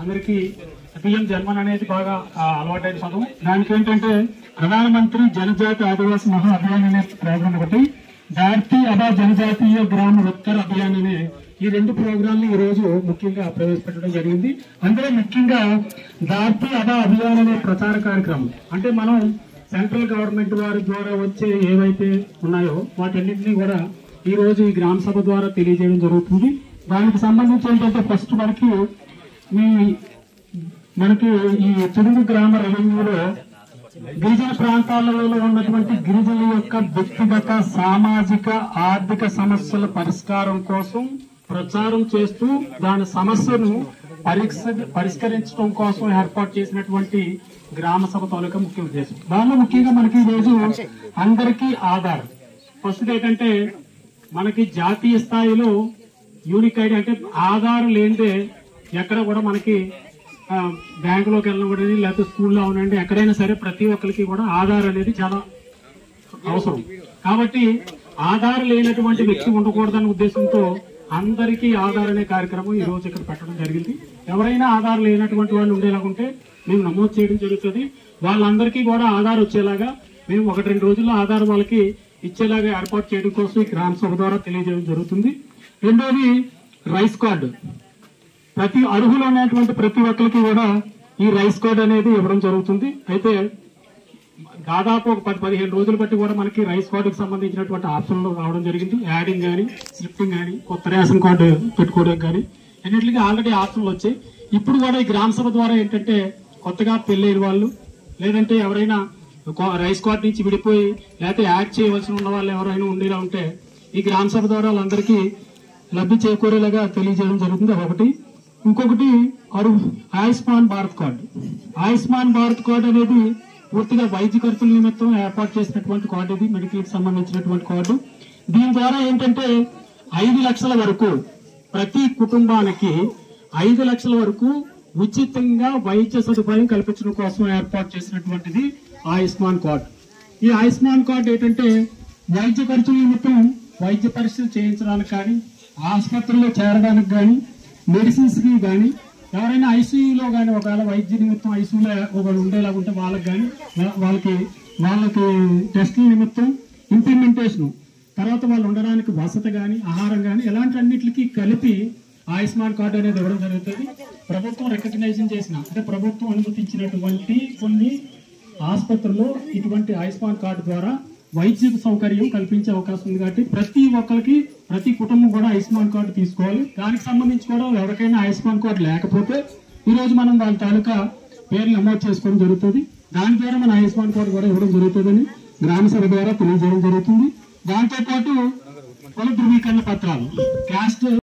అందరికీ పిఎం జన్మన్ అనేది బాగా అలవాటైన పదం. దానికి ఏంటంటే ప్రధానమంత్రి జనజాతి ఆదివాసీ మహా అభియాన్ అనే ప్రోగ్రాం ఒకటి, ధార్తీ అబా జనజాతీయ గ్రామ ఉత్తర్ అభియాన్ అనే ఈ రెండు ప్రోగ్రాంలు ఈ రోజు ముఖ్యంగా ప్రవేశపెట్టడం జరిగింది. అందులో ముఖ్యంగా ధార్తీ అబా అభియాన్ అనే ప్రచార కార్యక్రమం అంటే మనం సెంట్రల్ గవర్నమెంట్ వారి ద్వారా వచ్చే ఏవైతే ఉన్నాయో వాటన్నింటినీ కూడా ఈ రోజు ఈ గ్రామ సభ ద్వారా తెలియజేయడం జరుగుతుంది. దానికి సంబంధించి ఏంటంటే ఫస్ట్ మనకి ఈ చెడుగు గ్రామ రెవెన్యూలో గిరిజన ప్రాంతాలలో ఉన్నటువంటి గిరిజనుల యొక్క వ్యక్తిగత సామాజిక ఆర్థిక సమస్యల పరిష్కారం కోసం ప్రచారం చేస్తూ దాని సమస్యను పరిష్కరించడం కోసం ఏర్పాటు చేసినటువంటి గ్రామ సభ తాలూకా ముఖ్య ఉద్దేశం. దానిలో ముఖ్యంగా మనకి ఈ రోజు అందరికీ ఆధార్ ఫస్ట్ ఏంటంటే మనకి జాతీయ స్థాయిలో యూనిక్ ఐడి అంటే ఆధార్ లేనిదే ఎక్కడ కూడా మనకి బ్యాంకులోకి వెళ్ళినప్పుడు లేకపోతే స్కూల్లో అవునండి ఎక్కడైనా సరే ప్రతి ఒక్కరికి కూడా ఆధార్ అనేది చాలా అవసరం. కాబట్టి ఆధార్ లేనటువంటి వ్యక్తి ఉండకూడదనే ఉద్దేశంతో అందరికీ ఆధార్ అనే కార్యక్రమం ఈ రోజు ఇక్కడ పెట్టడం జరిగింది. ఎవరైనా ఆధార్ లేనటువంటి వాళ్ళు ఉండేలాగుంటే మేము నమోదు చేయడం జరుగుతుంది. వాళ్ళందరికీ కూడా ఆధార్ వచ్చేలాగా మేము 1-2 రోజుల్లో ఆధార్ వాళ్ళకి ఇచ్చేలాగా ఏర్పాటు చేయడం కోసం ఈ గ్రామ సభ ద్వారా తెలియజేయడం జరుగుతుంది. రెండోది రైస్ కార్డు, ప్రతి అర్హులు అనేటువంటి ప్రతి ఒక్కరికి కూడా ఈ రైస్ కార్డు అనేది ఇవ్వడం జరుగుతుంది. అయితే దాదాపు ఒక 10-15 రోజులు బట్టి కూడా మనకి రైస్ కార్డుకి సంబంధించినటువంటి ఆప్షన్లు రావడం జరిగింది. యాడింగ్ కానీ షిఫ్టింగ్ కానీ కొత్త రేషన్ కార్డు పెట్టుకోవడం కానీ అన్నింటికి ఆల్రెడీ ఆప్షన్లు వచ్చాయి. ఇప్పుడు కూడా ఈ గ్రామ సభ ద్వారా ఏంటంటే కొత్తగా పెళ్ళైన వాళ్ళు లేదంటే ఎవరైనా రైస్ కార్డు నుంచి విడిపోయి లేకపోతే యాడ్ చేయవలసి ఉన్న వాళ్ళు ఎవరైనా ఉండేలా ఉంటే ఈ గ్రామ సభ ద్వారా వాళ్ళందరికీ లబ్ధి చేకూరేలాగా తెలియజేయడం జరుగుతుంది. ఒకటి. ఇంకొకటి ఆయుష్మాన్ భారత్ కార్డు. ఆయుష్మాన్ భారత్ కార్డు అనేది పూర్తిగా వైద్య ఖర్చుల నిమిత్తం ఏర్పాటు చేసినటువంటి కార్డు. ఇది మెడికల్ కి సంబంధించినటువంటి కార్డు. దీని ద్వారా ఏంటంటే 5 లక్షల వరకు ప్రతి కుటుంబానికి 5 లక్షల వరకు ఉచితంగా వైద్య సదుపాయం కల్పించడం కోసం ఏర్పాటు చేసినటువంటిది ఆయుష్మాన్ కార్డు. ఈ ఆయుష్మాన్ కార్డు ఏంటంటే వైద్య ఖర్చుల నిమిత్తం వైద్య పరీక్షలు చేయించడానికి కానీ ఆసుపత్రిలో చేరడానికి కానీ మెడిసిన్స్ కి కానీ ఎవరైనా ఐసీయూలో కానీ ఒకవేళ వైద్య నిమిత్తం ఐసీయూలో ఒకళ్ళు ఉండేలా ఉంటే వాళ్ళకి కానీ వాళ్ళకి టెస్టుల నిమిత్తం ఇంప్లిమెంటేషన్ తర్వాత వాళ్ళు ఉండడానికి వసతి కానీ ఆహారం కానీ ఇలాంటి అన్నిటికీ కలిపి ఆయుష్మాన్ కార్డు అనేది ఇవ్వడం జరుగుతుంది. ప్రభుత్వం రికగ్నైజేషన్ చేసిన అంటే ప్రభుత్వం అనుమతించినటువంటి కొన్ని ఆసుపత్రుల్లో ఇటువంటి ఆయుష్మాన్ కార్డు ద్వారా వైద్య సౌకర్యం కల్పించే అవకాశం ఉంది. కాబట్టి ప్రతి ఒక్కరికి ప్రతి కుటుంబం కూడా ఆయుష్మాన్ కార్డు తీసుకోవాలి. దానికి సంబంధించి కూడా ఎవరికైనా ఆయుష్మాన్ కార్డు లేకపోతే ఈ రోజు మనం వాళ్ళ తాలూకా పేర్లు నమోదు చేసుకోవడం జరుగుతుంది. దాని ద్వారా మన ఆయుష్మాన్ కార్డు కూడా ఇవ్వడం జరుగుతుందని గ్రామ సభ ద్వారా తెలియజేయడం జరుగుతుంది. దాంతో పాటు కుల ధృవీకరణ పత్రాలు క్యాస్ట్